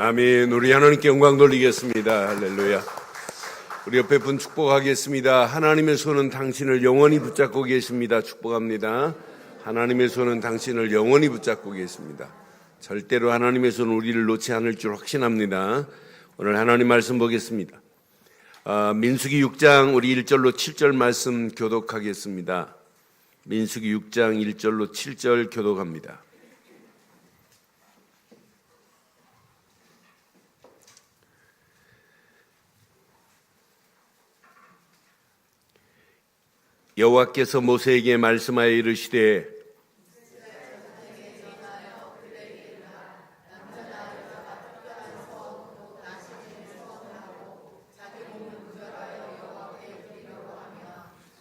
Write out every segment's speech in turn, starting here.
아멘. 우리 하나님께 영광 돌리겠습니다. 할렐루야. 우리 옆에 분 축복하겠습니다. 하나님의 손은 당신을 영원히 붙잡고 계십니다. 축복합니다. 하나님의 손은 당신을 영원히 붙잡고 계십니다. 절대로 하나님의 손은 우리를 놓지 않을 줄 확신합니다. 오늘 하나님 말씀 보겠습니다. 민수기 6장 우리 1절로 7절 말씀 교독하겠습니다. 민수기 6장 1절로 7절 교독합니다. 여호와께서 모세에게 말씀하여 이르시되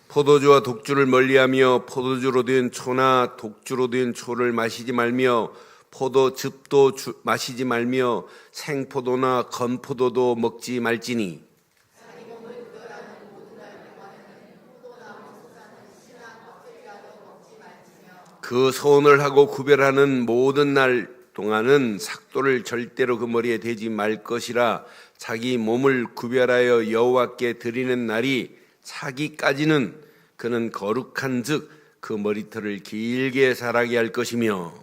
포도주와 독주를 멀리하며 포도주로 된 초나 독주로 된 초를 마시지 말며 포도즙도 마시지 말며 생포도나 건포도도 먹지 말지니 그 소원을 하고 구별하는 모든 날 동안은 삭도를 절대로 그 머리에 대지 말 것이라. 자기 몸을 구별하여 여호와께 드리는 날이 차기까지는 그는 거룩한즉 그 머리털을 길게 자라게 할 것이며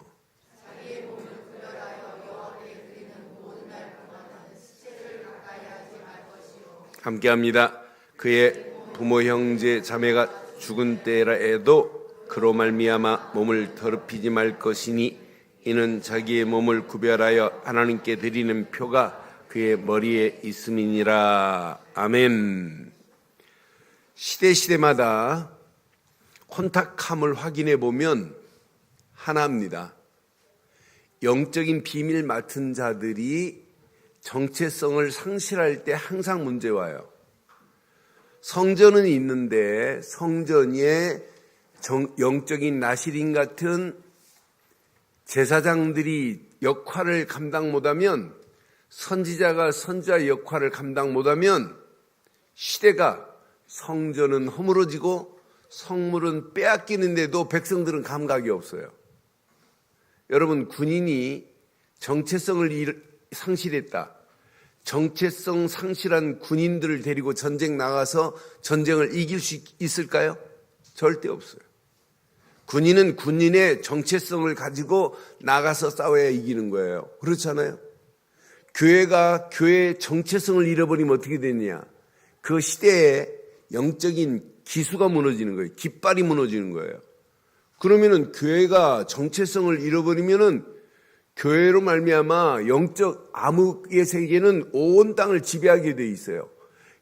자기의 몸을 구별하여 여호와께 드리는 모든 날 동안은 시체를 가까이 하지 말 것이요. 함께합니다. 그의 부모 형제 자매가 죽은 때라에도 그로 말미암아 몸을 더럽히지 말 것이니 이는 자기의 몸을 구별하여 하나님께 드리는 표가 그의 머리에 있음이니라. 아멘. 시대마다 혼탁함을 확인해 보면 하나입니다. 영적인 비밀 맡은 자들이 정체성을 상실할 때 항상 문제 와요. 성전은 있는데 성전에 영적인 나실인 같은 제사장들이 역할을 감당 못하면, 선지자가 선지자 역할을 감당 못하면 시대가, 성전은 허물어지고 성물은 빼앗기는데도 백성들은 감각이 없어요. 여러분, 군인이 정체성을 상실했다. 정체성 상실한 군인들을 데리고 전쟁 나가서 전쟁을 이길 수 있을까요? 절대 없어요. 군인은 군인의 정체성을 가지고 나가서 싸워야 이기는 거예요. 그렇잖아요. 교회가 교회의 정체성을 잃어버리면 어떻게 되느냐. 그 시대에 영적인 기수가 무너지는 거예요. 깃발이 무너지는 거예요. 그러면은 교회가 정체성을 잃어버리면은 교회로 말미암아 영적 암흑의 세계는 온 땅을 지배하게 돼 있어요.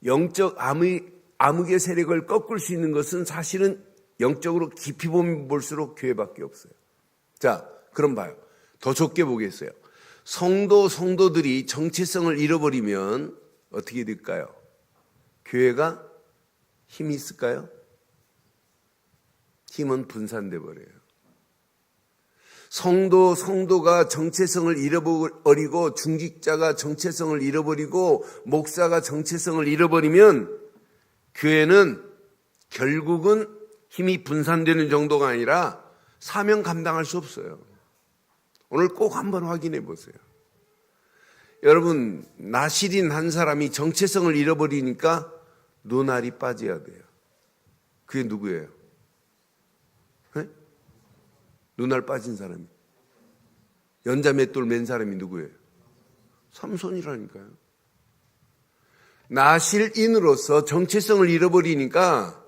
영적 암흑의 세력을 꺾을 수 있는 것은 사실은 영적으로 깊이 보면 볼수록 교회밖에 없어요. 자, 그럼 봐요. 더 좁게 보겠어요. 성도들이 정체성을 잃어버리면 어떻게 될까요? 교회가 힘이 있을까요? 힘은 분산돼 버려요. 성도가 정체성을 잃어버리고, 중직자가 정체성을 잃어버리고, 목사가 정체성을 잃어버리면 교회는 결국은 힘이 분산되는 정도가 아니라 사명 감당할 수 없어요. 오늘 꼭 한번 확인해 보세요. 여러분, 나실인 한 사람이 정체성을 잃어버리니까 눈알이 빠져야 돼요. 그게 누구예요? 네? 눈알 빠진 사람이. 연자맷돌 맨 사람이 누구예요? 삼손이라니까요. 나실인으로서 정체성을 잃어버리니까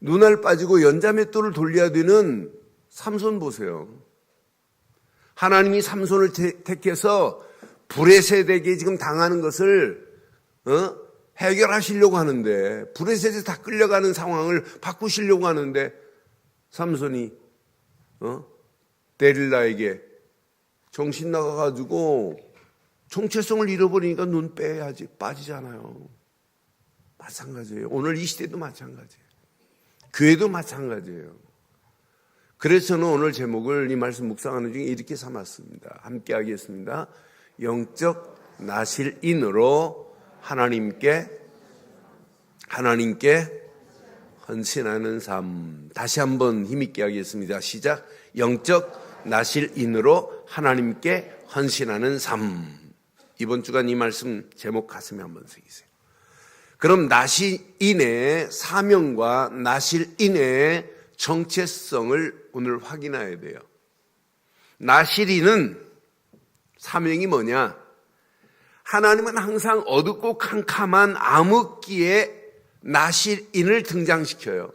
눈알 빠지고 연자맷돌을 돌려야 되는 삼손 보세요. 하나님이 삼손을 택해서 브레셋에게 지금 당하는 것을 해결하시려고 하는데, 브레셋에 다 끌려가는 상황을 바꾸시려고 하는데 삼손이 데릴라에게 정신 나가가지고 정체성을 잃어버리니까 눈 빼야지 빠지잖아요. 마찬가지예요. 오늘 이 시대도 마찬가지예요. 교회도 마찬가지예요. 그래서 저는 오늘 제목을 이 말씀 묵상하는 중에 이렇게 삼았습니다. 함께 하겠습니다. 영적 나실인으로 하나님께 헌신하는 삶. 다시 한번 힘있게 하겠습니다. 시작. 영적 나실인으로 하나님께 헌신하는 삶. 이번 주간 이 말씀 제목 가슴에 한번 새기세요. 그럼 나실인의 사명과 나실인의 정체성을 오늘 확인해야 돼요. 나실인은 사명이 뭐냐? 하나님은 항상 어둡고 캄캄한 암흑기에 나실인을 등장시켜요.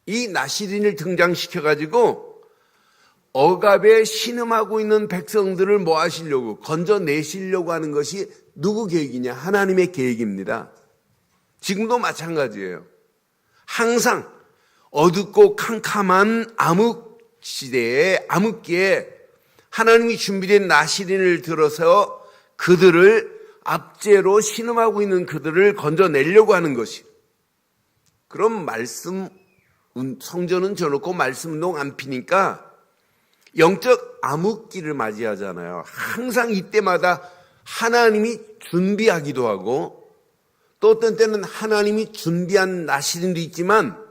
이 나실인을 등장시켜가지고 억압에 신음하고 있는 백성들을 뭐 하시려고, 건져내시려고 하는 것이 누구 계획이냐? 하나님의 계획입니다. 지금도 마찬가지예요. 항상 어둡고 캄캄한 암흑시대에, 암흑기에 하나님이 준비된 나실인을 들어서 그들을 압제로 신음하고 있는 그들을 건져내려고 하는 것이. 그럼 말씀, 성전은 져놓고 말씀 운동 안 피니까 영적 암흑기를 맞이하잖아요. 항상 이때마다 하나님이 준비하기도 하고 또 어떤 때는 하나님이 준비한 나실인도 있지만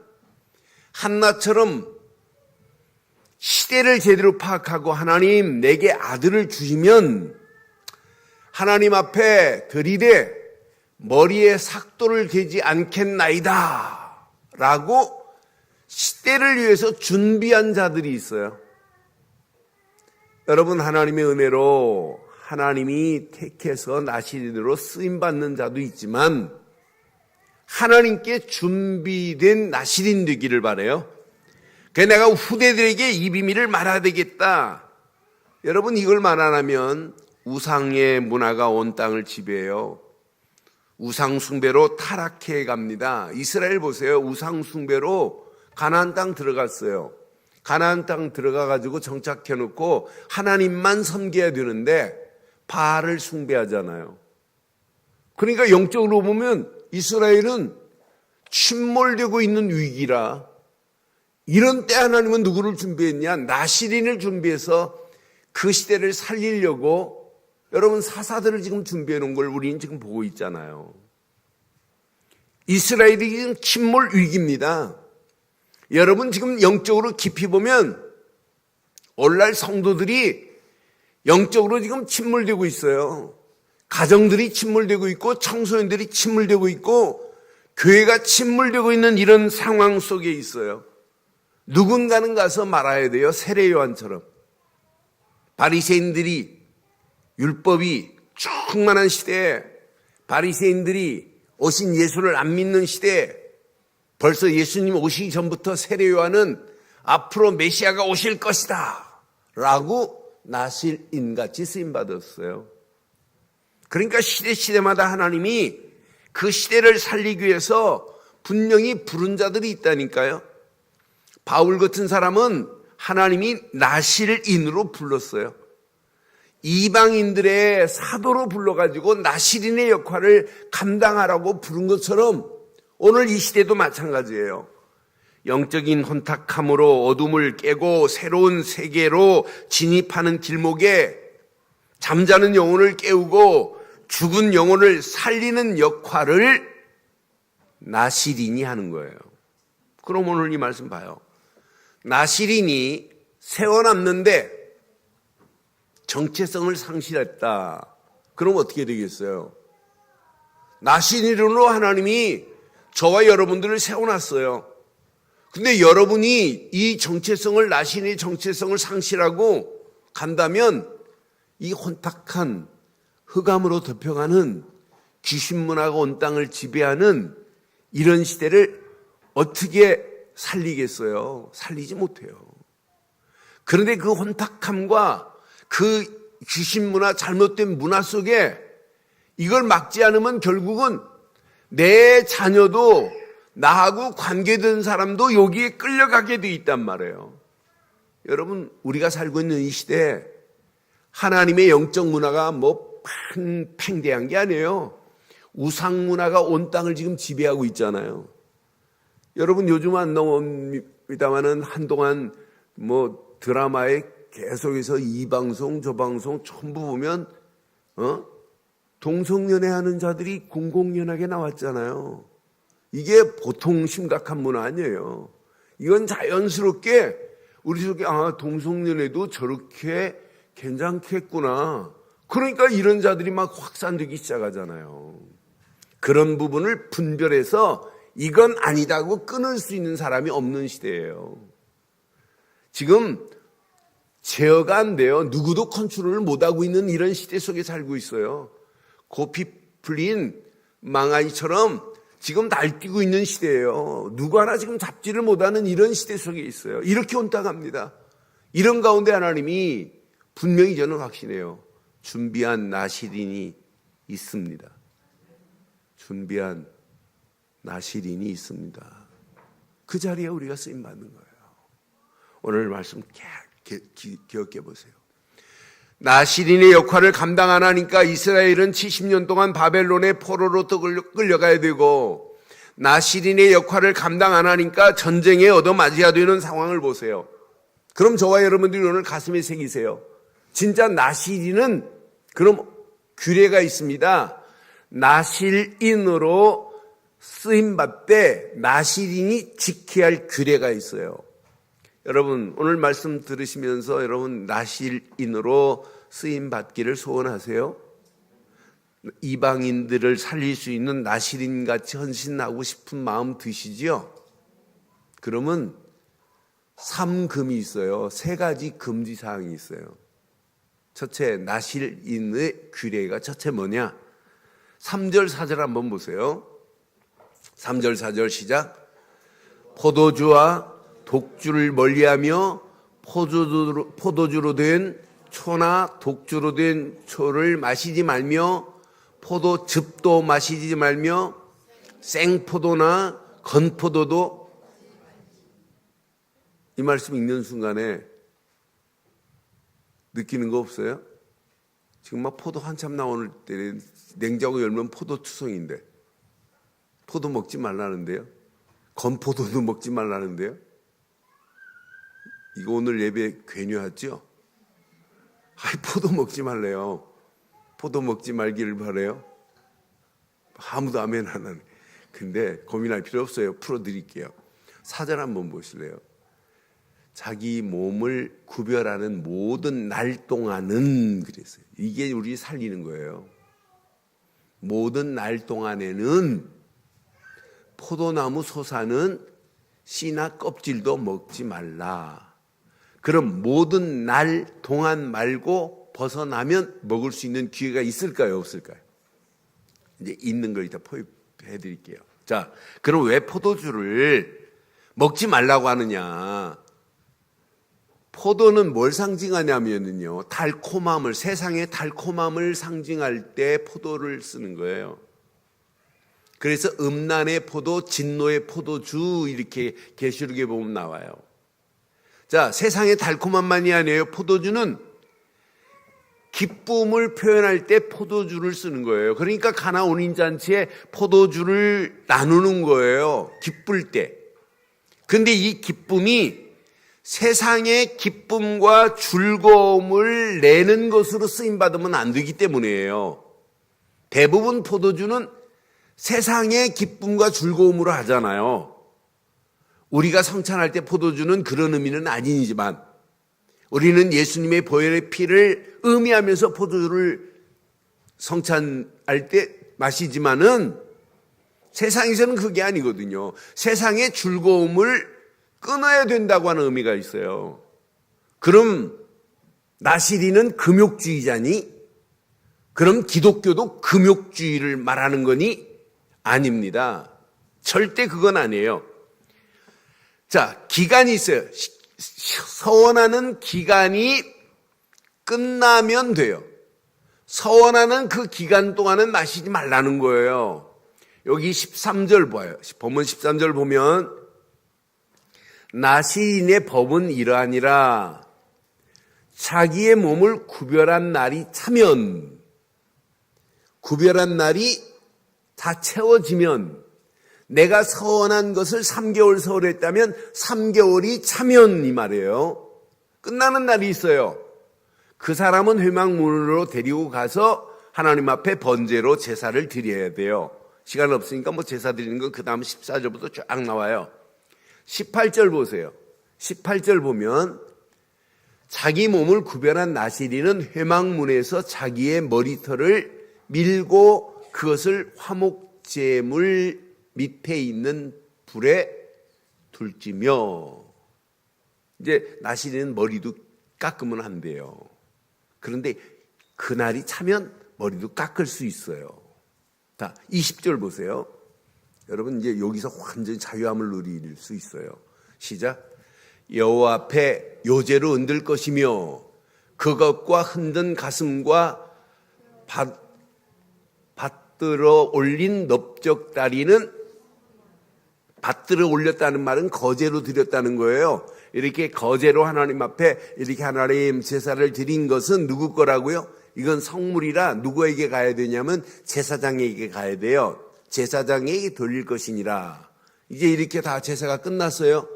한나처럼 시대를 제대로 파악하고 하나님 내게 아들을 주시면 하나님 앞에 들이대 머리에 삭도를 대지 않겠나이다 라고 시대를 위해서 준비한 자들이 있어요. 여러분, 하나님의 은혜로 하나님이 택해서 나실인으로 쓰임받는 자도 있지만 하나님께 준비된 나실인 되기를 바라요. 그래서 내가 후대들에게 이 비밀을 말해야 되겠다. 여러분, 이걸 말 안 하면 우상의 문화가 온 땅을 지배해요. 우상 숭배로 타락해 갑니다. 이스라엘 보세요. 우상 숭배로 가나안 땅 들어갔어요. 가나안 땅 들어가가지고 정착해 놓고 하나님만 섬겨야 되는데 바알을 숭배하잖아요. 그러니까 영적으로 보면 이스라엘은 침몰되고 있는 위기라. 이런 때 하나님은 누구를 준비했냐? 나실인을 준비해서 그 시대를 살리려고 여러분 사사들을 지금 준비해 놓은 걸 우리는 지금 보고 있잖아요. 이스라엘이 지금 침몰 위기입니다. 여러분 지금 영적으로 깊이 보면 오늘날 성도들이 영적으로 지금 침몰되고 있어요. 가정들이 침몰되고 있고 청소년들이 침몰되고 있고 교회가 침몰되고 있는 이런 상황 속에 있어요. 누군가는 가서 말아야 돼요. 세례 요한처럼. 바리새인들이 율법이 충만한 시대에 바리새인들이 오신 예수를 안 믿는 시대에 벌써 예수님 오시기 전부터 세례 요한은 앞으로 메시아가 오실 것이다 라고 나실인같이 쓰임받았어요. 그러니까 시대마다 하나님이 그 시대를 살리기 위해서 분명히 부른 자들이 있다니까요. 바울 같은 사람은 하나님이 나실인으로 불렀어요. 이방인들의 사도로 불러가지고 나실인의 역할을 감당하라고 부른 것처럼 오늘 이 시대도 마찬가지예요. 영적인 혼탁함으로 어둠을 깨고 새로운 세계로 진입하는 길목에 잠자는 영혼을 깨우고 죽은 영혼을 살리는 역할을 나실인이 하는 거예요. 그럼 오늘 이 말씀 봐요. 나실인이 세워놨는데 정체성을 상실했다. 그럼 어떻게 되겠어요? 나실인으로 하나님이 저와 여러분들을 세워놨어요. 근데 여러분이 이 정체성을, 나실인의 정체성을 상실하고 간다면 이 혼탁한 흑암으로 덮여가는 귀신 문화가 온 땅을 지배하는 이런 시대를 어떻게 살리겠어요? 살리지 못해요. 그런데 그 혼탁함과 그 귀신 문화, 잘못된 문화 속에 이걸 막지 않으면 결국은 내 자녀도 나하고 관계된 사람도 여기에 끌려가게 돼 있단 말이에요. 여러분, 우리가 살고 있는 이 시대에 하나님의 영적 문화가 뭐 팽대한 게 아니에요. 우상 문화가 온 땅을 지금 지배하고 있잖아요. 여러분 요즘 안 나옵니다만은 한동안 뭐 드라마에 계속해서 이 방송 저 방송 전부 보면 동성연애 하는 자들이 공공연하게 나왔잖아요. 이게 보통 심각한 문화 아니에요. 이건 자연스럽게 우리 속에 동성연애도 저렇게 괜찮겠구나. 그러니까 이런 자들이 막 확산되기 시작하잖아요. 그런 부분을 분별해서 이건 아니다고 끊을 수 있는 사람이 없는 시대예요. 지금 제어가 안 돼요. 누구도 컨트롤을 못하고 있는 이런 시대 속에 살고 있어요. 고삐 풀린 망아이처럼 지금 날뛰고 있는 시대예요. 누구 하나 지금 잡지를 못하는 이런 시대 속에 있어요. 이렇게 온당합니다. 이런 가운데 하나님이 분명히 저는 확신해요. 준비한 나실인이 있습니다. 준비한 나실인이 있습니다. 그 자리에 우리가 쓰임받는 거예요. 오늘 말씀 기억해 보세요. 나실인의 역할을 감당 안 하니까 이스라엘은 70년 동안 바벨론의 포로로 또 끌려가야 되고, 나실인의 역할을 감당 안 하니까 전쟁에 얻어맞아야 되는 상황을 보세요. 그럼 저와 여러분들이 오늘 가슴에 새기세요. 진짜 나실인은 그럼 규례가 있습니다. 나실인으로 쓰임받되 나실인이 지켜야 할 규례가 있어요. 여러분 오늘 말씀 들으시면서 여러분 나실인으로 쓰임받기를 소원하세요? 이방인들을 살릴 수 있는 나실인같이 헌신하고 싶은 마음 드시지요? 그러면 3금이 있어요. 3가지 금지사항이 있어요. 첫째, 나실인의 규례가 첫째 뭐냐? 3절 4절 한번 보세요. 3절 4절 시작. 포도주와 독주를 멀리하며 포도주로 된 초나 독주로 된 초를 마시지 말며 포도즙도 마시지 말며 생포도나 건포도도. 이 말씀 읽는 순간에 느끼는 거 없어요? 지금 막 포도 한참 나오는 때 냉장고 열면 포도 투성인데 포도 먹지 말라는데요. 건포도도 먹지 말라는데요. 이거 오늘 예배 괜유하죠? 포도 먹지 말래요. 포도 먹지 말기를 바래요. 아무도 아멘 안 하네. 근데 고민할 필요 없어요. 풀어드릴게요. 4절 한번 보실래요? 자기 몸을 구별하는 모든 날 동안은 그랬어요. 이게 우리 살리는 거예요. 모든 날 동안에는 포도나무 솟아는 씨나 껍질도 먹지 말라. 그럼 모든 날 동안 말고 벗어나면 먹을 수 있는 기회가 있을까요? 없을까요? 이제 있는 걸 일단 포입해 드릴게요. 자, 그럼 왜 포도주를 먹지 말라고 하느냐? 포도는 뭘 상징하냐면요, 달콤함을, 세상의 달콤함을 상징할 때 포도를 쓰는 거예요. 그래서 음란의 포도, 진노의 포도주 이렇게 계시록에 보면 나와요. 자, 세상의 달콤함만이 아니에요. 포도주는 기쁨을 표현할 때 포도주를 쓰는 거예요. 그러니까 가나 혼인잔치에 포도주를 나누는 거예요. 기쁠 때. 근데 이 기쁨이 세상의 기쁨과 즐거움을 내는 것으로 쓰임받으면 안 되기 때문이에요. 대부분 포도주는 세상의 기쁨과 즐거움으로 하잖아요. 우리가 성찬할 때 포도주는 그런 의미는 아니지만 우리는 예수님의 보혈의 피를 의미하면서 포도주를 성찬할 때 마시지만은 세상에서는 그게 아니거든요. 세상의 즐거움을 끊어야 된다고 하는 의미가 있어요. 그럼 나실인은 금욕주의자니? 그럼 기독교도 금욕주의를 말하는 거니? 아닙니다. 절대 그건 아니에요. 자, 기간이 있어요. 서원하는 기간이 끝나면 돼요. 서원하는 그 기간 동안은 마시지 말라는 거예요. 여기 13절 봐요. 본문 13절 보면 나실인의 법은 이러하니라. 자기의 몸을 구별한 날이 차면, 구별한 날이 다 채워지면, 내가 서원한 것을 3개월 서원했다면 3개월이 차면 이 말이에요. 끝나는 날이 있어요. 그 사람은 회막문으로 데리고 가서 하나님 앞에 번제로 제사를 드려야 돼요. 시간 없으니까 뭐 제사 드리는 건 그 다음 14절부터 쫙 나와요. 18절 보세요. 18절 보면 자기 몸을 구별한 나시린은 회막문에서 자기의 머리털을 밀고 그것을 화목제물 밑에 있는 불에 둘지며, 이제 나시린은 머리도 깎으면 안 돼요. 그런데 그날이 차면 머리도 깎을 수 있어요. 자, 20절 보세요. 여러분 이제 여기서 완전히 자유함을 누릴 수 있어요. 시작. 여호와 앞에 요제로 흔들 것이며 그것과 흔든 가슴과 받들어 올린 넓적다리는, 받들어 올렸다는 말은 거제로 드렸다는 거예요. 이렇게 거제로 하나님 앞에 이렇게 하나님 제사를 드린 것은 누구 거라고요? 이건 성물이라 누구에게 가야 되냐면 제사장에게 가야 돼요. 제사장에게 돌릴 것이니라. 이제 이렇게 다 제사가 끝났어요.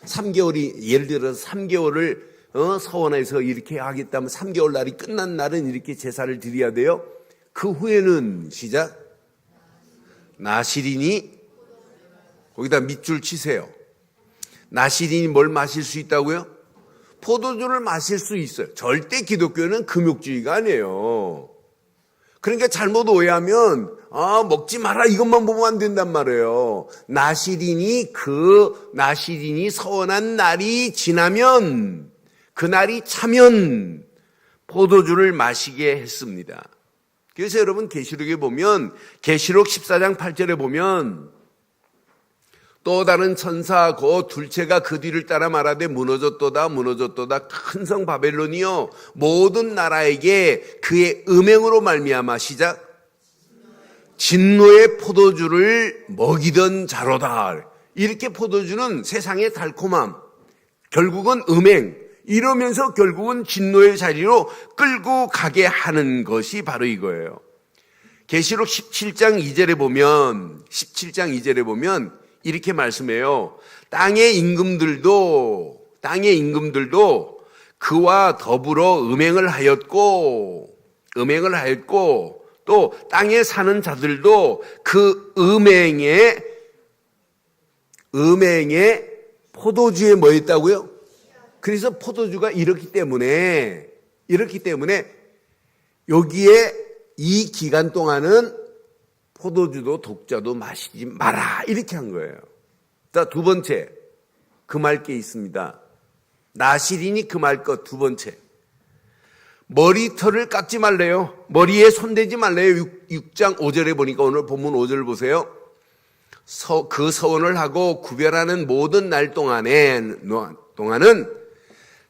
3개월이, 예를 들어서 3개월을 서원에서 이렇게 하겠다면 3개월 날이 끝난 날은 이렇게 제사를 드려야 돼요. 그 후에는 시작. 나시린이, 거기다 밑줄 치세요. 나시린이 뭘 마실 수 있다고요? 포도주를 마실 수 있어요. 절대 기독교는 금욕주의가 아니에요. 그러니까 잘못 오해하면 먹지 마라 이것만 보면 안 된단 말이에요. 나시린이 서원한 날이 지나면, 그 날이 차면 포도주를 마시게 했습니다. 그래서 여러분 계시록에 보면, 계시록 14장 8절에 보면 또 다른 천사 곧 둘째가 그 뒤를 따라 말하되 무너졌도다 무너졌도다 큰 성 바벨론이요 모든 나라에게 그의 음행으로 말미암아 시작 진노의 포도주를 먹이던 자로다. 이렇게 포도주는 세상의 달콤함, 결국은 음행, 이러면서 결국은 진노의 자리로 끌고 가게 하는 것이 바로 이거예요. 계시록 17장 2절에 보면 이렇게 말씀해요. 땅의 임금들도 그와 더불어 음행을 하였고 또 땅에 사는 자들도 그 음행의 포도주에 뭐 있다고요? 그래서 포도주가 이렇기 때문에 여기에 이 기간 동안은 포도주도 독자도 마시지 마라 이렇게 한 거예요. 자, 두 번째 금할 게 있습니다. 나시린이 금할 것 두 번째, 머리털을 깎지 말래요. 머리에 손대지 말래요. 6장 5절에 보니까, 오늘 본문 5절 보세요. 그 서원을 하고 구별하는 모든 날 동안은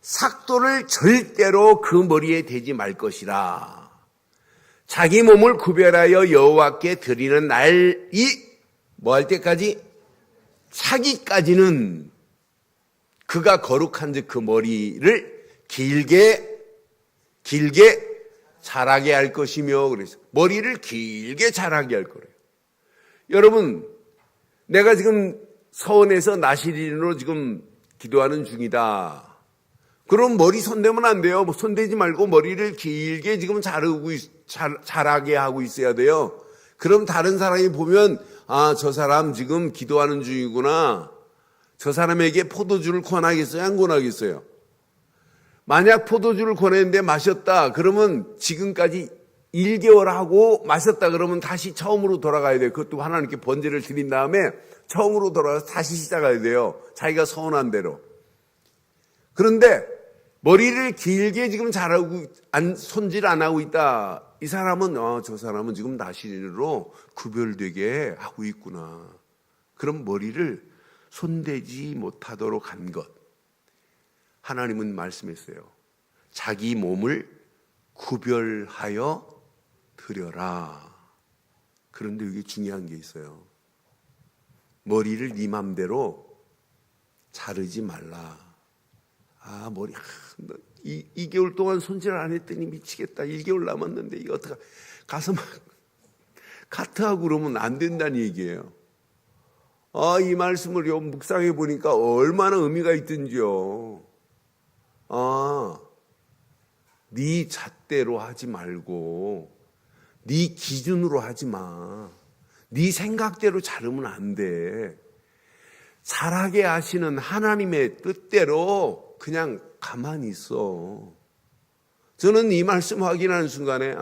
삭도를 절대로 그 머리에 대지 말 것이라. 자기 몸을 구별하여 여호와께 드리는 날이 뭐 할 때까지? 차기까지는 그가 거룩한즉 그 머리를 길게 자라게 할 것이며, 그래서 머리를 길게 자라게 할 거래요. 여러분, 내가 지금 서원에서 나시린으로 지금 기도하는 중이다. 그럼 머리 손대면 안 돼요. 손대지 말고 머리를 길게 지금 자라게 하고 있어야 돼요. 그럼 다른 사람이 보면 저 사람 지금 기도하는 중이구나. 저 사람에게 포도주를 권하겠어요? 안 권하겠어요? 만약 포도주를 권했는데 마셨다 그러면 지금까지 1개월 하고 마셨다 그러면 다시 처음으로 돌아가야 돼요. 그것도 하나님께 번제를 드린 다음에 처음으로 돌아가서 다시 시작해야 돼요. 자기가 서운한 대로. 그런데 머리를 길게 지금 손질 안 하고 있다. 이 사람은 저 사람은 지금 나시린으로 구별되게 하고 있구나. 그럼 머리를 손대지 못하도록 한 것. 하나님은 말씀했어요. 자기 몸을 구별하여 드려라. 그런데 여기 중요한 게 있어요. 머리를 네 맘대로 자르지 말라. 머리 2개월 동안 손질 안 했더니 미치겠다. 1개월 남았는데 이거 어떡하, 가서 막 카트하고 그러면 안 된다는 얘기예요. 이 말씀을 묵상해 보니까 얼마나 의미가 있든지요. 네 잣대로 하지 말고 네 기준으로 하지 마. 네 생각대로 자르면 안 돼. 자라게 하시는 하나님의 뜻대로 그냥 가만히 있어. 저는 이 말씀 확인하는 순간에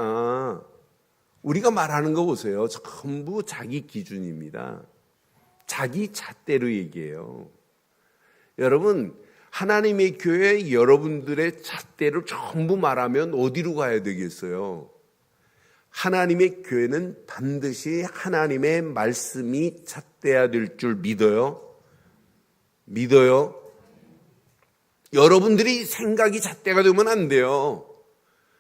우리가 말하는 거 보세요. 전부 자기 기준입니다. 자기 잣대로 얘기해요. 여러분, 하나님의 교회 여러분들의 잣대로 전부 말하면 어디로 가야 되겠어요? 하나님의 교회는 반드시 하나님의 말씀이 잣대야 될 줄 믿어요? 믿어요? 여러분들이 생각이 잣대가 되면 안 돼요.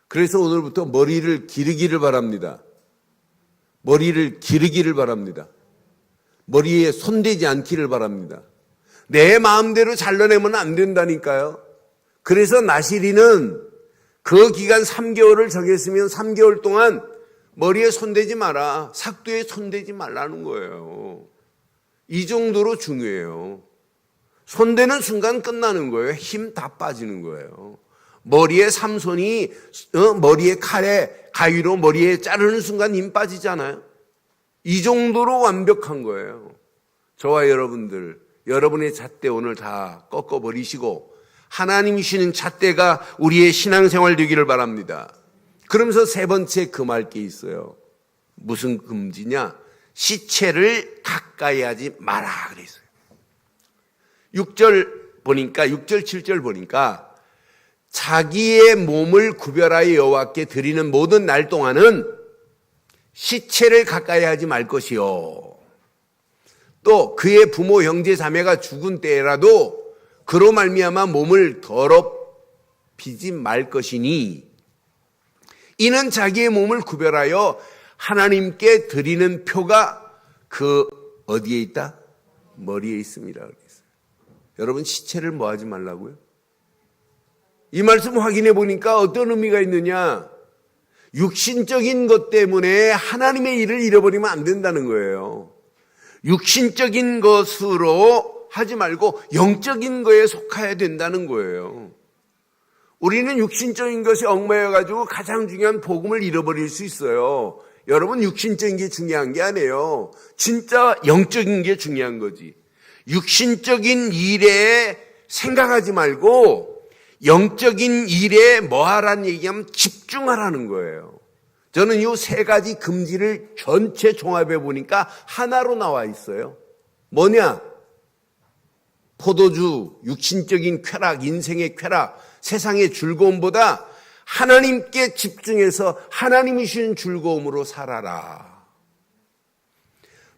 그래서 오늘부터 머리를 기르기를 바랍니다. 머리를 기르기를 바랍니다. 머리에 손대지 않기를 바랍니다. 내 마음대로 잘라내면 안 된다니까요. 그래서 나시리는 그 기간 3개월을 정했으면 3개월 동안 머리에 손대지 마라. 삭도에 손대지 말라는 거예요. 이 정도로 중요해요. 손대는 순간 끝나는 거예요. 힘 다 빠지는 거예요. 머리에 삼손이 머리에 칼에 가위로 머리에 자르는 순간 힘 빠지잖아요. 이 정도로 완벽한 거예요. 저와 여러분들, 여러분의 잣대 오늘 다 꺾어버리시고 하나님이 주시는 잣대가 우리의 신앙생활 되기를 바랍니다. 그러면서 세 번째 금할 게 있어요. 무슨 금지냐? 시체를 가까이 하지 마라 그랬어요. 6절 보니까 6절 7절 보니까 자기의 몸을 구별하여 여호와께 드리는 모든 날 동안은 시체를 가까이 하지 말 것이요. 또 그의 부모 형제 자매가 죽은 때라도 그로 말미암아 몸을 더럽히지 말 것이니 이는 자기의 몸을 구별하여 하나님께 드리는 표가 그 어디에 있다? 머리에 있습니다. 그랬어요. 여러분 시체를 뭐 하지 말라고요? 이 말씀 확인해 보니까 어떤 의미가 있느냐? 육신적인 것 때문에 하나님의 일을 잃어버리면 안 된다는 거예요. 육신적인 것으로 하지 말고 영적인 거에 속해야 된다는 거예요. 우리는 육신적인 것이 얽매여가지고 가장 중요한 복음을 잃어버릴 수 있어요. 여러분 육신적인 게 중요한 게 아니에요. 진짜 영적인 게 중요한 거지. 육신적인 일에 생각하지 말고 영적인 일에 뭐 하라는 얘기하면 집중하라는 거예요. 저는 이 세 가지 금지를 전체 종합해 보니까 하나로 나와 있어요. 뭐냐? 포도주, 육신적인 쾌락, 인생의 쾌락, 세상의 즐거움보다 하나님께 집중해서 하나님이 주신 즐거움으로 살아라.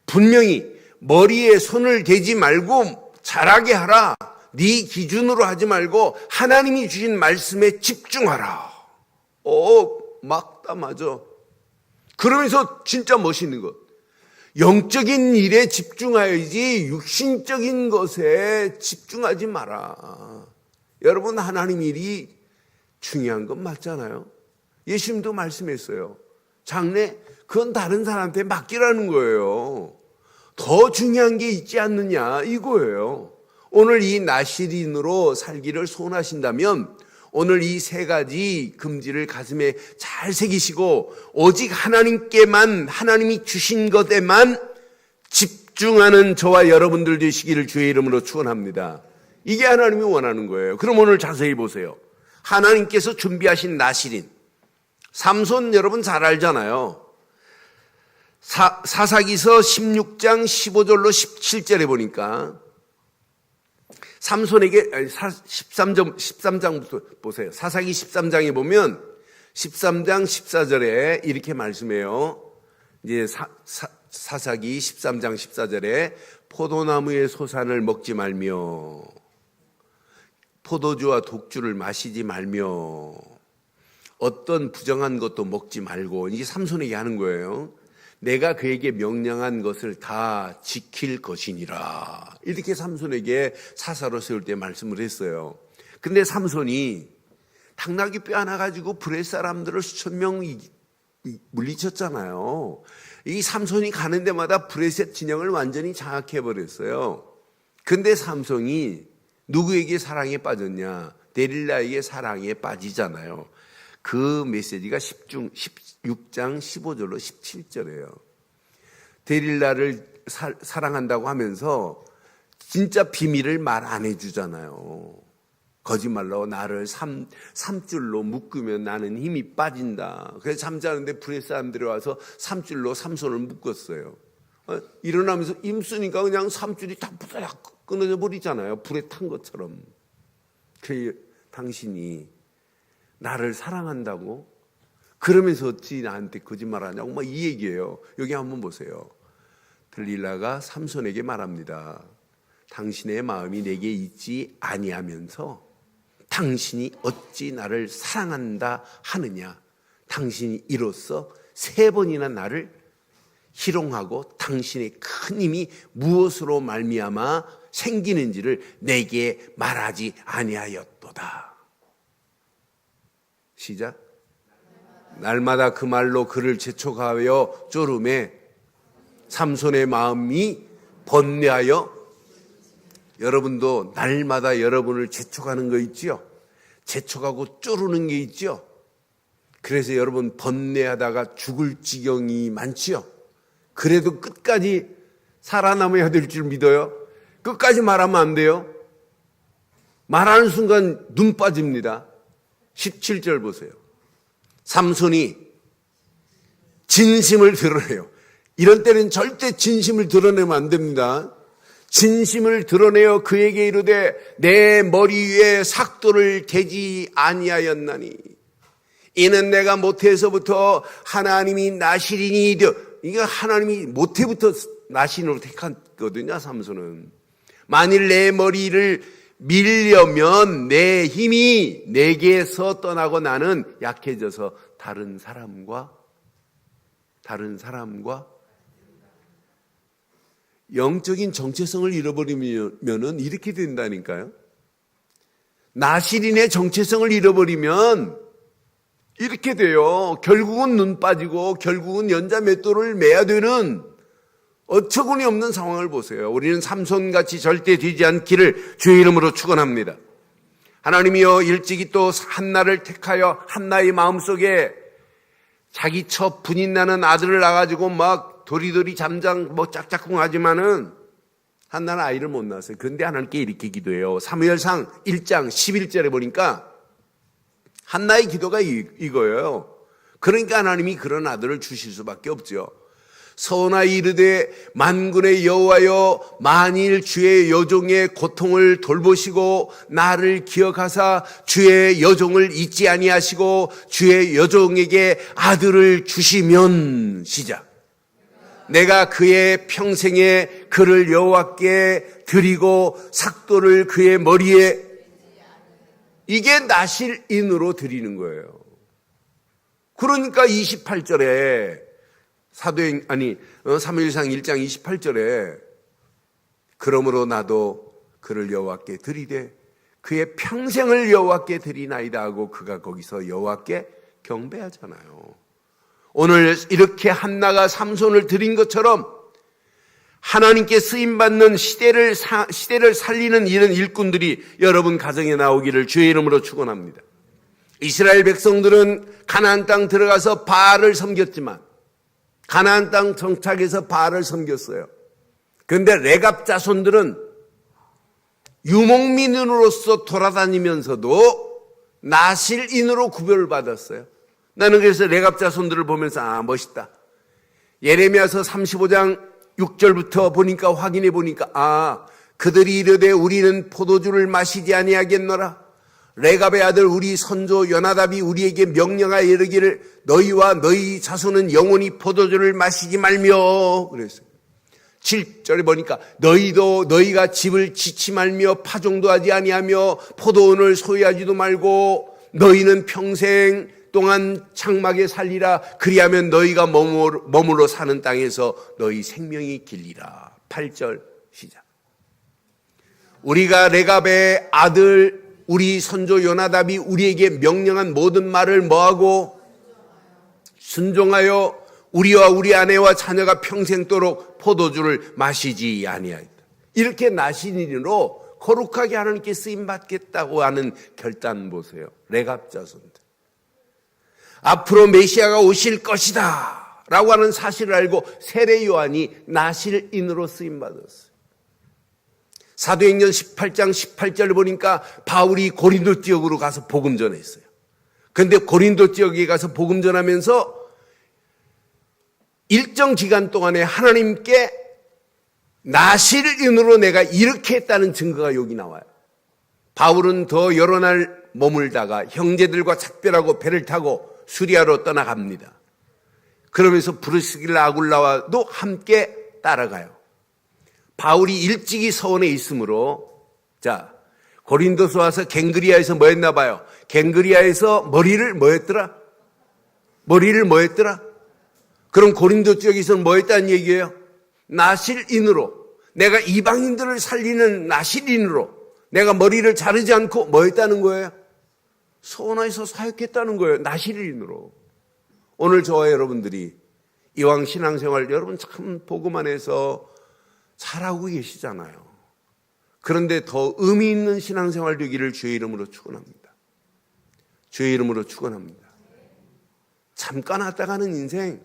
분명히 머리에 손을 대지 말고 잘하게 하라. 네 기준으로 하지 말고 하나님이 주신 말씀에 집중하라. 맞다 맞아. 그러면서 진짜 멋있는 것. 영적인 일에 집중하여야지 육신적인 것에 집중하지 마라. 여러분 하나님 일이 중요한 건 맞잖아요. 예수님도 말씀했어요. 장래 그건 다른 사람한테 맡기라는 거예요. 더 중요한 게 있지 않느냐 이거예요. 오늘 이 나시린으로 살기를 소원하신다면 오늘 이 세 가지 금지를 가슴에 잘 새기시고 오직 하나님께만 하나님이 주신 것에만 집중하는 저와 여러분들 되시기를 주의 이름으로 축원합니다. 이게 하나님이 원하는 거예요. 그럼 오늘 자세히 보세요. 하나님께서 준비하신 나시린 삼손 여러분 잘 알잖아요. 사사기서 16장 15절로 17절에 보니까 삼손에게 13장부터 보세요. 사사기 13장에 보면 13장 14절에 이렇게 말씀해요. 이제 사사기 13장 14절에 포도나무의 소산을 먹지 말며 포도주와 독주를 마시지 말며 어떤 부정한 것도 먹지 말고 이게 삼손에게 하는 거예요. 내가 그에게 명령한 것을 다 지킬 것이니라. 이렇게 삼손에게 사사로 세울 때 말씀을 했어요. 근데 삼손이 당나귀 뼈 하나 가지고 브렛 사람들을 수천 명 물리쳤잖아요. 이 삼손이 가는 데마다 브렛의 진영을 완전히 장악해버렸어요. 근데 삼손이 누구에게 사랑에 빠졌냐? 데릴라에게 사랑에 빠지잖아요. 그 메시지가 16장 15절로 17절이에요. 데릴라를 사랑한다고 하면서 진짜 비밀을 말 안 해주잖아요. 거짓말로 나를 삼줄로 묶으면 나는 힘이 빠진다. 그래서 잠자는데 불에 사람들이 와서 삼줄로 삼손을 묶었어요. 일어나면서 힘쓰니까 그냥 삼줄이 다 부다닥 끊어져 버리잖아요. 불에 탄 것처럼. 당신이 나를 사랑한다고? 그러면서 어찌 나한테 거짓말하냐고 막 이 얘기예요. 여기 한번 보세요. 들릴라가 삼손에게 말합니다. 당신의 마음이 내게 있지 아니하면서 당신이 어찌 나를 사랑한다 하느냐. 당신이 이로써 3번이나 나를 희롱하고 당신의 큰 힘이 무엇으로 말미암아 생기는지를 내게 말하지 아니하였도다. 시작. 날마다 그 말로 그를 재촉하여 쪼름에 삼손의 마음이 번뇌하여. 여러분도 날마다 여러분을 재촉하는 거 있지요? 재촉하고 쪼르는 게 있지요? 그래서 여러분 번뇌하다가 죽을 지경이 많지요? 그래도 끝까지 살아남아야 될 줄 믿어요? 끝까지 말하면 안 돼요? 말하는 순간 눈 빠집니다. 17절 보세요. 삼손이 진심을 드러내요. 이런 때는 절대 진심을 드러내면 안 됩니다. 진심을 드러내어 그에게 이르되 내 머리 위에 삭도를 대지 아니하였나니 이는 내가 모태에서부터 하나님이 나실인이 되어. 이게 하나님이 모태부터 나신으로 택했거든요. 삼손은. 만일 내 머리를 밀려면 내 힘이 내게서 떠나고 나는 약해져서 다른 사람과 영적인 정체성을 잃어버리면은 이렇게 된다니까요. 나실인의 정체성을 잃어버리면 이렇게 돼요. 결국은 눈 빠지고 결국은 연자맷돌을 매야 되는 어처구니 없는 상황을 보세요. 우리는 삼손같이 절대 되지 않기를 주의 이름으로 축원합니다. 하나님이여 일찍이 또 한나를 택하여 한나의 마음속에 자기 첫 분인 나는 아들을 낳아가지고 막 도리도리 잠장 뭐 짝짝꿍 하지만은 한나는 아이를 못 낳았어요. 그런데 하나님께 이렇게 기도해요. 사무엘상 1장 11절에 보니까 한나의 기도가 이거예요. 그러니까 하나님이 그런 아들을 주실 수밖에 없죠. 서원하 이르되 만군의 여호와여 만일 주의 여종의 고통을 돌보시고 나를 기억하사 주의 여종을 잊지 아니하시고 주의 여종에게 아들을 주시면. 시작. 내가 그의 평생에 그를 여호와께 드리고 삭도를 그의 머리에. 이게 나실인으로 드리는 거예요. 그러니까 28절에 사무엘상 1장 28절에 그러므로 나도 그를 여호와께 드리되 그의 평생을 여호와께 드리나이다 하고 그가 거기서 여호와께 경배하잖아요. 오늘 이렇게 한나가 삼손을 드린 것처럼 하나님께 쓰임받는 시대를 살리는 이런 일꾼들이 여러분 가정에 나오기를 주의 이름으로 축원합니다. 이스라엘 백성들은 가나안 땅 들어가서 바알을 섬겼지만 가나안 땅 정착해서 바알을 섬겼어요. 그런데 레갑 자손들은 유목민으로서 돌아다니면서도 나실인으로 구별을 받았어요. 나는 그래서 레갑 자손들을 보면서 멋있다. 예레미야서 35장 6절부터 보니까 확인해 보니까 그들이 이르되 우리는 포도주를 마시지 아니하겠노라. 레갑의 아들 우리 선조 요나답이 우리에게 명령하여 이르기를 너희와 너희 자손은 영원히 포도주를 마시지 말며 그랬어요. 7절에 보니까 너희가 집을 짓지 말며 파종도 하지 아니하며 포도원을 소유하지도 말고 너희는 평생 동안 장막에 살리라. 그리하면 너희가 머물러 사는 땅에서 너희 생명이 길리라. 8절 시작. 우리가 레갑의 아들 우리 선조 요나답이 우리에게 명령한 모든 말을 뭐하고 순종하여 우리와 우리 아내와 자녀가 평생도록 포도주를 마시지 아니하였다. 이렇게 나신인으로 거룩하게 하나님께 쓰임받겠다고 하는 결단 보세요. 레갑 자손들. 앞으로 메시아가 오실 것이다 라고 하는 사실을 알고 세례 요한이 나실인으로 쓰임받았어요. 사도행전 18장 18절을 보니까 바울이 고린도 지역으로 가서 복음 전했어요. 그런데 고린도 지역에 가서 복음 전하면서 일정 기간 동안에 하나님께 나실인으로 내가 이렇게 했다는 증거가 여기 나와요. 바울은 더 여러 날 머물다가 형제들과 작별하고 배를 타고 수리아로 떠나갑니다. 그러면서 브리스길라 아굴라와도 함께 따라가요. 바울이 일찍이 서원에 있으므로 고린도서 와서 갱그리아에서 뭐 했나 봐요. 갱그리아에서 머리를 뭐 했더라? 그럼 고린도 지역에서는 뭐 했다는 얘기예요? 나실인으로, 내가 이방인들을 살리는 나실인으로 내가 머리를 자르지 않고 뭐 했다는 거예요? 서원에서 사역했다는 거예요. 나실인으로. 오늘 저와 여러분들이 이왕 신앙생활 여러분 참 복음 안에서 잘하고 계시잖아요. 그런데 더 의미 있는 신앙생활 되기를 주의 이름으로 축원합니다. 주의 이름으로 축원합니다. 잠깐 왔다 가는 인생,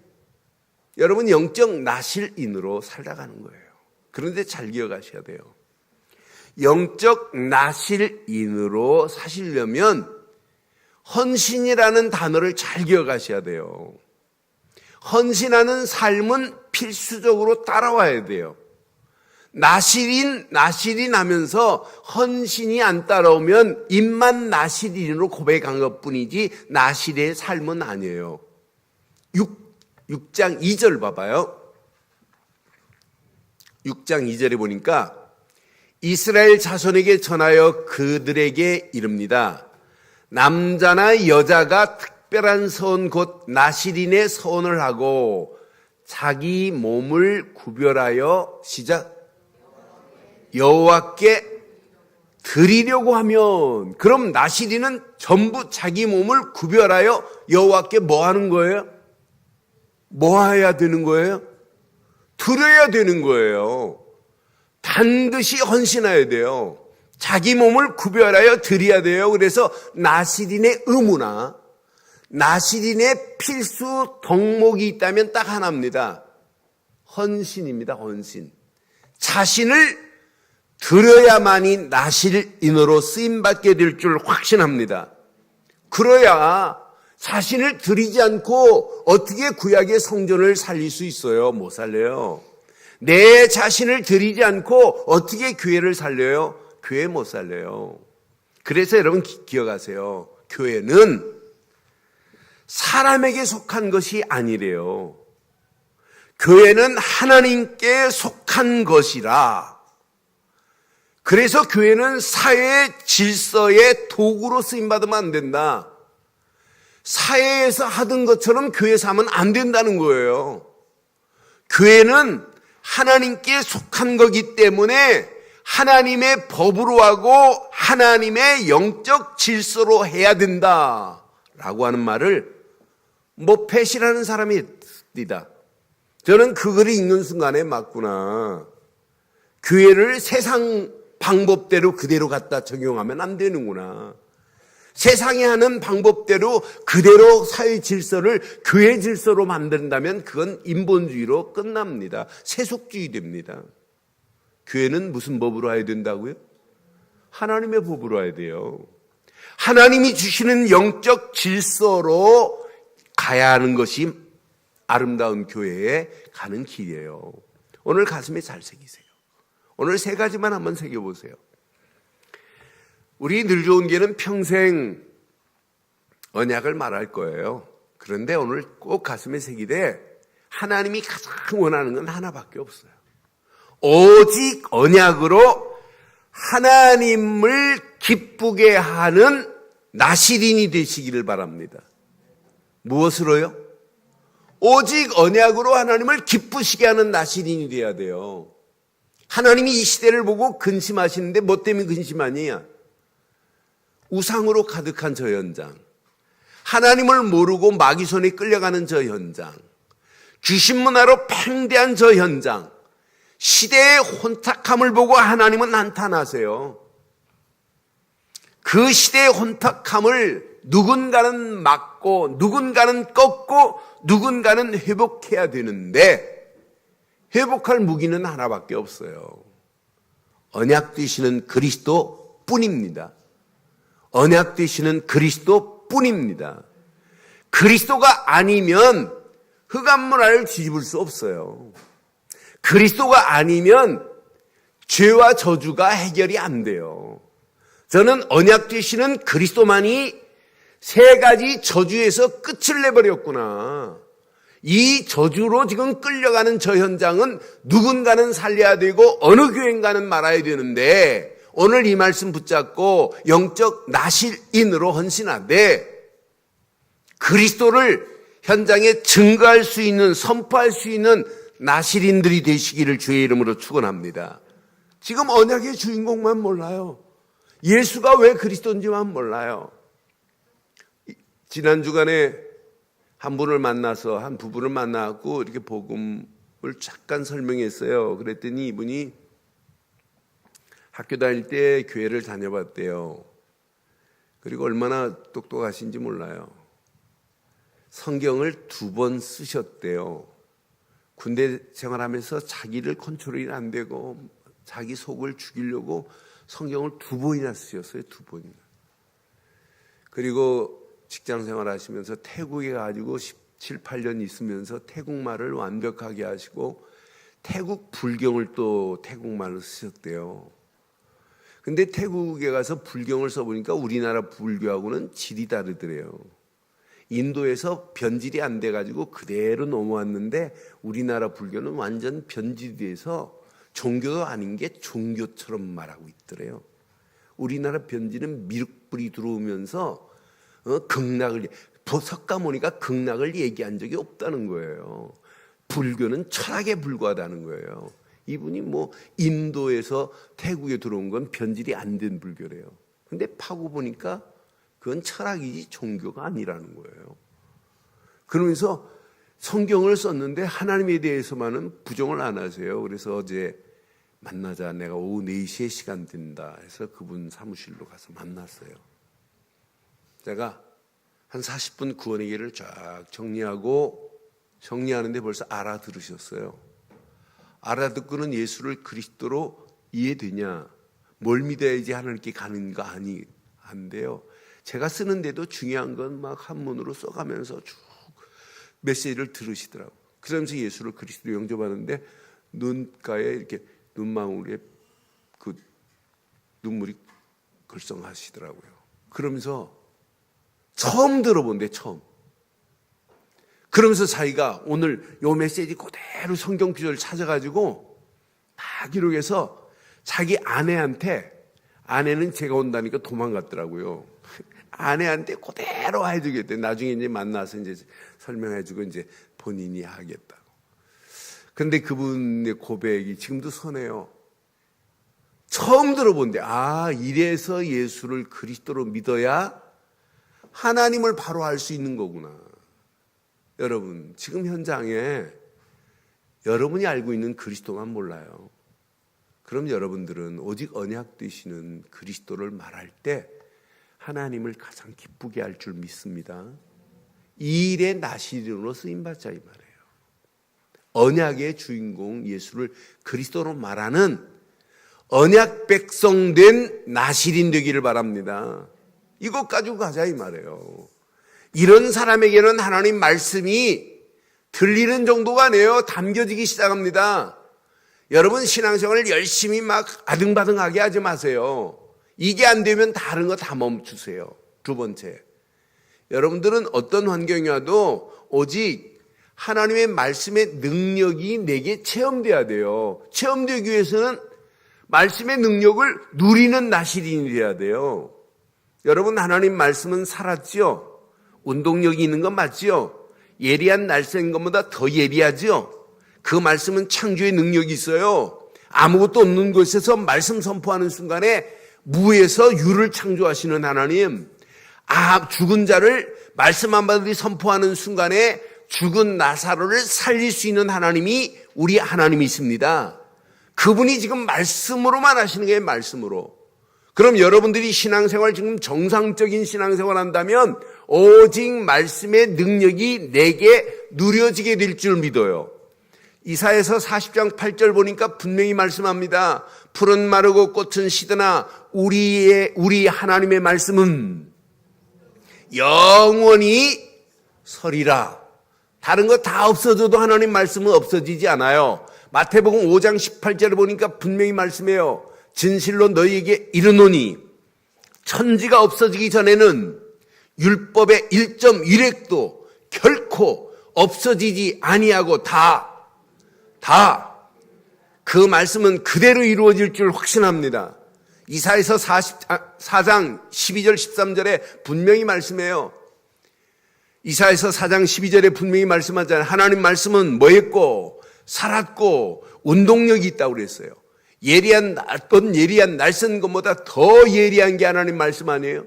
여러분 영적 나실인으로 살다 가는 거예요. 그런데 잘 기억하셔야 돼요. 영적 나실인으로 사시려면 헌신이라는 단어를 잘 기억하셔야 돼요. 헌신하는 삶은 필수적으로 따라와야 돼요. 나실인 하면서 헌신이 안 따라오면 입만 나실인으로 고백한 것뿐이지 나실의 삶은 아니에요. 6장 2절 봐봐요. 6장 2절에 보니까 이스라엘 자손에게 전하여 그들에게 이릅니다. 남자나 여자가 특별한 서원 곧 나실인의 서원을 하고 자기 몸을 구별하여 시작 여호와께 드리려고 하면, 그럼 나실인은 전부 자기 몸을 구별하여 여호와께 뭐 하는 거예요? 뭐 해야 되는 거예요? 드려야 되는 거예요. 반드시 헌신해야 돼요. 자기 몸을 구별하여 드려야 돼요. 그래서 나실인의 의무나 나실인의 필수 덕목이 있다면 딱 하나입니다. 헌신입니다. 헌신. 자신을 드려야만이 나실인으로 쓰임받게 될 줄 확신합니다. 그래야 자신을 드리지 않고 어떻게 구약의 성전을 살릴 수 있어요? 못 살려요. 내 자신을 드리지 않고 어떻게 교회를 살려요? 교회 못 살려요. 그래서 여러분 기억하세요. 교회는 사람에게 속한 것이 아니래요. 교회는 하나님께 속한 것이라. 그래서 교회는 사회의 질서의 도구로 쓰임받으면 안 된다. 사회에서 하던 것처럼 교회에서 하면 안 된다는 거예요. 교회는 하나님께 속한 거기 때문에 하나님의 법으로 하고 하나님의 영적 질서로 해야 된다라고 하는 말을 패시라는 사람이 듭니다. 저는 그 글을 읽는 순간에 맞구나. 교회를 세상 방법대로 그대로 갖다 적용하면 안 되는구나. 세상이 하는 방법대로 그대로 사회 질서를 교회 질서로 만든다면 그건 인본주의로 끝납니다. 세속주의 됩니다. 교회는 무슨 법으로 해야 된다고요? 하나님의 법으로 해야 돼요. 하나님이 주시는 영적 질서로 가야 하는 것이 아름다운 교회에 가는 길이에요. 오늘 가슴에 잘 새기세요. 오늘 세 가지만 한번 새겨보세요. 우리 늘 좋은 교회는 평생 언약을 말할 거예요. 그런데 오늘 꼭 가슴에 새기되 하나님이 가장 원하는 건 하나밖에 없어요. 오직 언약으로 하나님을 기쁘게 하는 나실인이 되시기를 바랍니다. 무엇으로요? 오직 언약으로 하나님을 기쁘시게 하는 나실인이 돼야 돼요. 하나님이 이 시대를 보고 근심하시는데 뭐 때문에 근심하냐? 우상으로 가득한 저 현장, 하나님을 모르고 마귀 손에 끌려가는 저 현장, 귀신 문화로 팽대한 저 현장, 시대의 혼탁함을 보고 하나님은 한탄하세요. 그 시대의 혼탁함을 누군가는 막고 누군가는 꺾고 누군가는 회복해야 되는데 회복할 무기는 하나밖에 없어요. 언약 되시는 그리스도 뿐입니다. 언약 되시는 그리스도 뿐입니다. 그리스도가 아니면 흑암문화를 뒤집을 수 없어요. 그리스도가 아니면 죄와 저주가 해결이 안 돼요. 저는 언약 되시는 그리스도만이 세 가지 저주에서 끝을 내버렸구나. 이 저주로 지금 끌려가는 저 현장은 누군가는 살려야 되고 어느 교회인가는 말아야 되는데, 오늘 이 말씀 붙잡고 영적 나실인으로 헌신하되 그리스도를 현장에 증거할 수 있는, 선포할 수 있는 나실인들이 되시기를 주의 이름으로 축원합니다. 지금 언약의 주인공만 몰라요. 예수가 왜 그리스도인지만 몰라요. 지난 주간에 한 분을 만나서, 한 부부를 만나고 이렇게 복음을 잠깐 설명했어요. 그랬더니 이분이 학교 다닐 때 교회를 다녀봤대요. 그리고 얼마나 똑똑하신지 몰라요. 성경을 2번 쓰셨대요. 군대 생활하면서 자기를 컨트롤이 안 되고 자기 속을 죽이려고 성경을 2번이나 쓰셨어요. 2번이나. 그리고 직장 생활하시면서 태국에 가지고 17, 8년 있으면서 태국말을 완벽하게 하시고 태국 불경을 또 태국말로 쓰셨대요. 근데 태국에 가서 불경을 써보니까 우리나라 불교하고는 질이 다르더래요. 인도에서 변질이 안 돼가지고 그대로 넘어왔는데 우리나라 불교는 완전 변질이 돼서 종교도 아닌 게 종교처럼 말하고 있더래요. 우리나라 변질은 미륵불이 들어오면서 극락을, 석가모니가 극락을 얘기한 적이 없다는 거예요. 불교는 철학에 불과하다는 거예요. 이분이 뭐 인도에서 태국에 들어온 건 변질이 안 된 불교래요. 근데 파고 보니까 그건 철학이지 종교가 아니라는 거예요. 그러면서 성경을 썼는데 하나님에 대해서만은 부정을 안 하세요. 그래서 어제 만나자, 내가 오후 4시에 시간 된다 해서 그분 사무실로 가서 만났어요. 제가 한 40분 구원의 길을 쫙 정리하는데 벌써 알아들으셨어요. 알아듣고는 예수를 그리스도로 이해되냐, 뭘 믿어야지 하나님께 가는가, 안 돼요. 제가 쓰는데도 중요한 건 막 한문으로 써가면서 쭉 메시지를 들으시더라고요. 그러면서 예수를 그리스도로 영접하는데 눈가에 이렇게 눈망울에 그 눈물이 글썽하시더라고요. 그러면서 처음 들어본대, 처음. 그러면서 자기가 오늘 요 메시지 그대로 성경 구절을 찾아가지고 막 기록해서 자기 아내는 제가 온다니까 도망갔더라고요. 아내한테 그대로 해주겠대. 나중에 이제 만나서 이제 설명해주고 이제 본인이 하겠다고. 근데 그분의 고백이 지금도 선해요. 처음 들어본데, 이래서 예수를 그리스도로 믿어야 하나님을 바로 알 수 있는 거구나. 여러분, 지금 현장에 여러분이 알고 있는 그리스도만 몰라요. 그럼 여러분들은 오직 언약 되시는 그리스도를 말할 때 하나님을 가장 기쁘게 할 줄 믿습니다. 이 일의 나시린으로 쓰임받자, 이 말이에요. 언약의 주인공 예수를 그리스도로 말하는 언약 백성된 나시린 되기를 바랍니다. 이것 가지고 가자, 이 말이에요. 이런 사람에게는 하나님 말씀이 들리는 정도가 아니에요. 담겨지기 시작합니다. 여러분, 신앙생활을 열심히 막 아등바등하게 하지 마세요. 이게 안 되면 다른 거 다 멈추세요. 2번째, 여러분들은 어떤 환경이 와도 오직 하나님의 말씀의 능력이 내게 체험돼야 돼요. 체험되기 위해서는 말씀의 능력을 누리는 나시린이 돼야 돼요. 여러분, 하나님 말씀은 살았지요? 운동력이 있는 건 맞지요? 예리한 날쌘 것보다 더 예리하지요? 그 말씀은 창조의 능력이 있어요. 아무것도 없는 곳에서 말씀 선포하는 순간에 무에서 유를 창조하시는 하나님, 죽은 자를 말씀 한마디 선포하는 순간에 죽은 나사로를 살릴 수 있는 하나님이 우리 하나님이십니다. 그분이 지금 말씀으로만 하시는 게 말씀으로. 그럼 여러분들이 신앙생활, 지금 정상적인 신앙생활 한다면 오직 말씀의 능력이 내게 누려지게 될 줄 믿어요. 이사야서 40장 8절 보니까 분명히 말씀합니다. 풀은 마르고 꽃은 시드나 우리 하나님의 말씀은 영원히 서리라. 다른 거 다 없어져도 하나님 말씀은 없어지지 않아요. 마태복음 5장 18절을 보니까 분명히 말씀해요. 진실로 너희에게 이르노니 천지가 없어지기 전에는 율법의 1.1획도 결코 없어지지 아니하고 다 그 말씀은 그대로 이루어질 줄 확신합니다. 이사야서 4장 12절 13절에 분명히 말씀해요. 이사야서 4장 12절에 분명히 말씀하잖아요. 하나님 말씀은 뭐였고 살았고 운동력이 있다고 그랬어요. 어떤 예리한 날선 것보다 더 예리한 게 하나님 말씀 아니에요?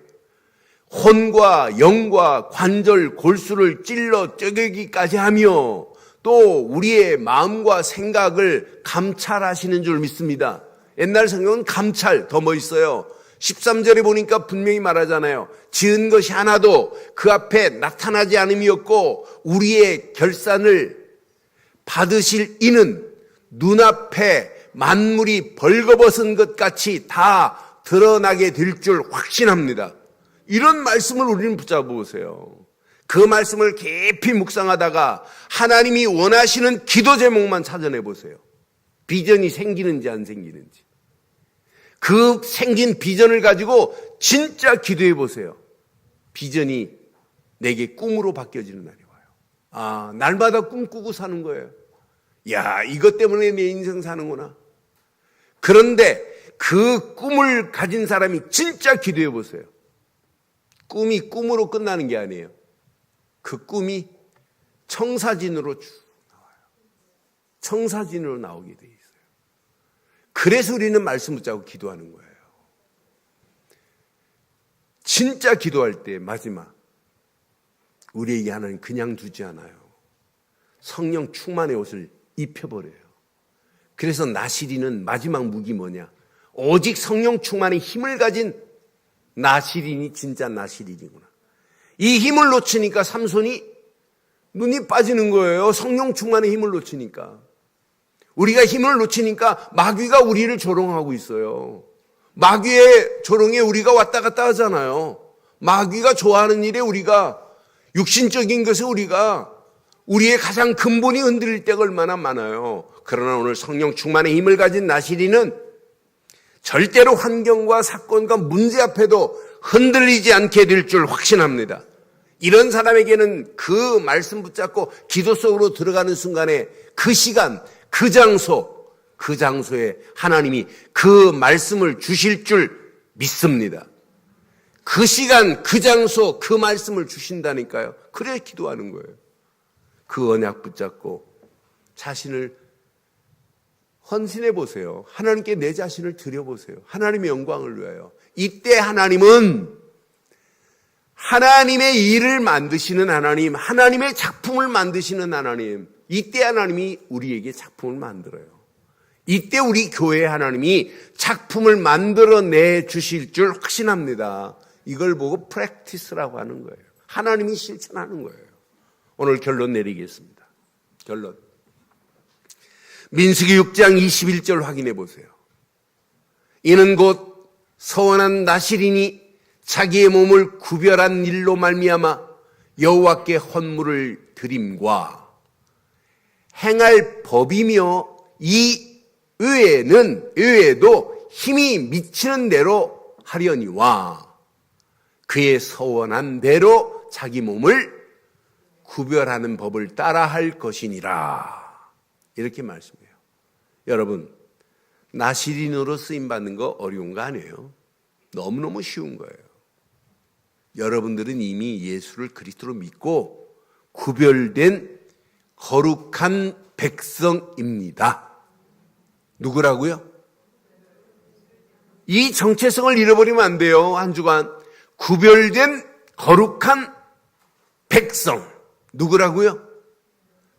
혼과 영과 관절 골수를 찔러 쪼개기까지 하며 또 우리의 마음과 생각을 감찰하시는 줄 믿습니다. 옛날 성경은 감찰 더 멋있어요. 13절에 보니까 분명히 말하잖아요. 지은 것이 하나도 그 앞에 나타나지 않음이었고 우리의 결산을 받으실 이는 눈앞에 만물이 벌거벗은 것 같이 다 드러나게 될 줄 확신합니다. 이런 말씀을 우리는 붙잡아 보세요. 그 말씀을 깊이 묵상하다가 하나님이 원하시는 기도 제목만 찾아내 보세요. 비전이 생기는지 안 생기는지. 그 생긴 비전을 가지고 진짜 기도해 보세요. 비전이 내게 꿈으로 바뀌어지는 날이 와요. 날마다 꿈꾸고 사는 거예요. 야, 이것 때문에 내 인생 사는구나. 그런데 그 꿈을 가진 사람이 진짜 기도해 보세요. 꿈이 꿈으로 끝나는 게 아니에요. 그 꿈이 청사진으로 쭉 나와요. 청사진으로 나오게 돼 있어요. 그래서 우리는 말씀 붙잡고 기도하는 거예요. 진짜 기도할 때 마지막 우리에게 하나님 그냥 두지 않아요. 성령 충만의 옷을 입혀버려요. 그래서 나시린은 마지막 무기 뭐냐? 오직 성령 충만의 힘을 가진 나시린이 진짜 나시린이구나. 이 힘을 놓치니까 삼손이 눈이 빠지는 거예요. 성령 충만의 힘을 놓치니까. 우리가 힘을 놓치니까 마귀가 우리를 조롱하고 있어요. 마귀의 조롱에 우리가 왔다 갔다 하잖아요. 마귀가 좋아하는 일에 우리가 육신적인 것에 우리가 우리의 가장 근본이 흔들릴 때가 얼마나 많아요. 그러나 오늘 성령 충만의 힘을 가진 나시린은 절대로 환경과 사건과 문제 앞에도 흔들리지 않게 될 줄 확신합니다. 이런 사람에게는 그 말씀 붙잡고 기도 속으로 들어가는 순간에 그 시간, 그 장소에 하나님이 그 말씀을 주실 줄 믿습니다. 그 시간, 그 장소, 그 말씀을 주신다니까요. 그래야 기도하는 거예요. 그 언약 붙잡고 자신을 헌신해 보세요. 하나님께 내 자신을 드려보세요. 하나님의 영광을 위하여. 이때 하나님은 하나님의 일을 만드시는 하나님, 하나님의 작품을 만드시는 하나님, 이때 하나님이 우리에게 작품을 만들어요. 이때 우리 교회 하나님이 작품을 만들어내 주실 줄 확신합니다. 이걸 보고 프랙티스라고 하는 거예요. 하나님이 실천하는 거예요. 오늘 결론 내리겠습니다. 결론. 민수기 6장 21절 확인해 보세요. 이는 곧 서원한 나시린이 자기의 몸을 구별한 일로 말미암아 여호와께 헌물을 드림과 행할 법이며 이 외에도 힘이 미치는 대로 하려니와 그의 서원한 대로 자기 몸을 구별하는 법을 따라할 것이니라. 이렇게 말씀해요. 여러분, 나시린으로 쓰임받는 거 어려운 거 아니에요. 너무너무 쉬운 거예요. 여러분들은 이미 예수를 그리스도로 믿고 구별된 거룩한 백성입니다. 누구라고요? 이 정체성을 잃어버리면 안 돼요. 한 주간. 구별된 거룩한 백성. 누구라고요?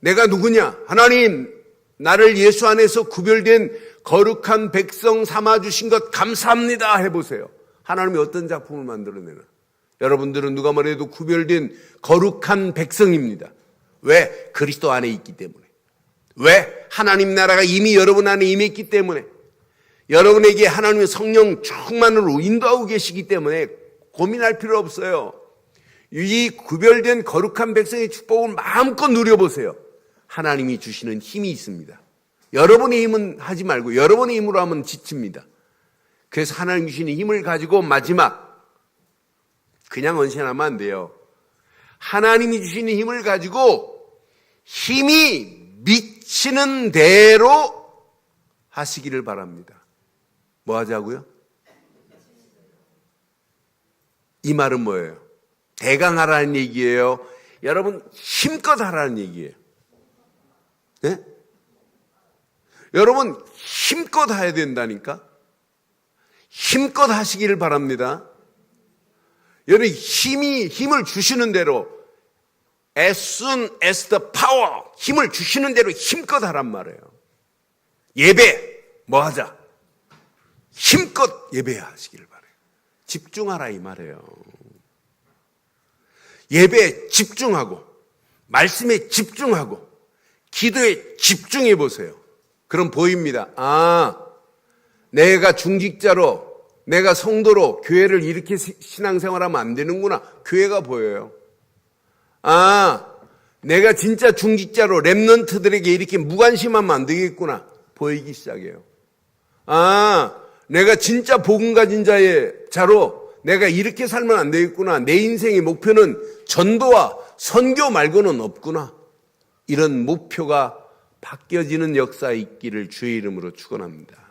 내가 누구냐? 하나님, 나를 예수 안에서 구별된 거룩한 백성 삼아주신 것 감사합니다 해보세요. 하나님이 어떤 작품을 만들어내나. 여러분들은 누가 뭐래도 구별된 거룩한 백성입니다. 왜? 그리스도 안에 있기 때문에. 왜? 하나님 나라가 이미 여러분 안에 임했기 때문에, 여러분에게 하나님의 성령 충만으로 인도하고 계시기 때문에 고민할 필요 없어요. 이 구별된 거룩한 백성의 축복을 마음껏 누려보세요. 하나님이 주시는 힘이 있습니다. 여러분의 힘은 하지 말고 여러분의 힘으로 하면 지칩니다. 그래서 하나님 주시는 힘을 가지고 마지막, 그냥 언신하면 안 돼요. 하나님이 주시는 힘을 가지고 힘이 미치는 대로 하시기를 바랍니다. 뭐 하자고요? 이 말은 뭐예요? 대강하라는 얘기예요? 여러분 힘껏 하라는 얘기예요? 네? 여러분 힘껏 해야 된다니까? 힘껏 하시기를 바랍니다. 여러분 힘을 주시는 대로, as soon as the power, 힘을 주시는 대로 힘껏 하란 말이에요. 예배 뭐 하자? 힘껏 예배하시기를 바라요. 집중하라 이 말이에요. 예배에 집중하고 말씀에 집중하고 기도에 집중해 보세요. 그럼 보입니다. 아, 내가 중직자로, 내가 성도로 교회를 이렇게 신앙생활하면 안 되는구나. 교회가 보여요. 아, 내가 진짜 중직자로 렘넌트들에게 이렇게 무관심하면 안 되겠구나. 보이기 시작해요. 아, 내가 진짜 복음 가진 자로 내가 이렇게 살면 안 되겠구나. 내 인생의 목표는 전도와 선교 말고는 없구나. 이런 목표가 바뀌어지는 역사 있기를 주의 이름으로 축원합니다.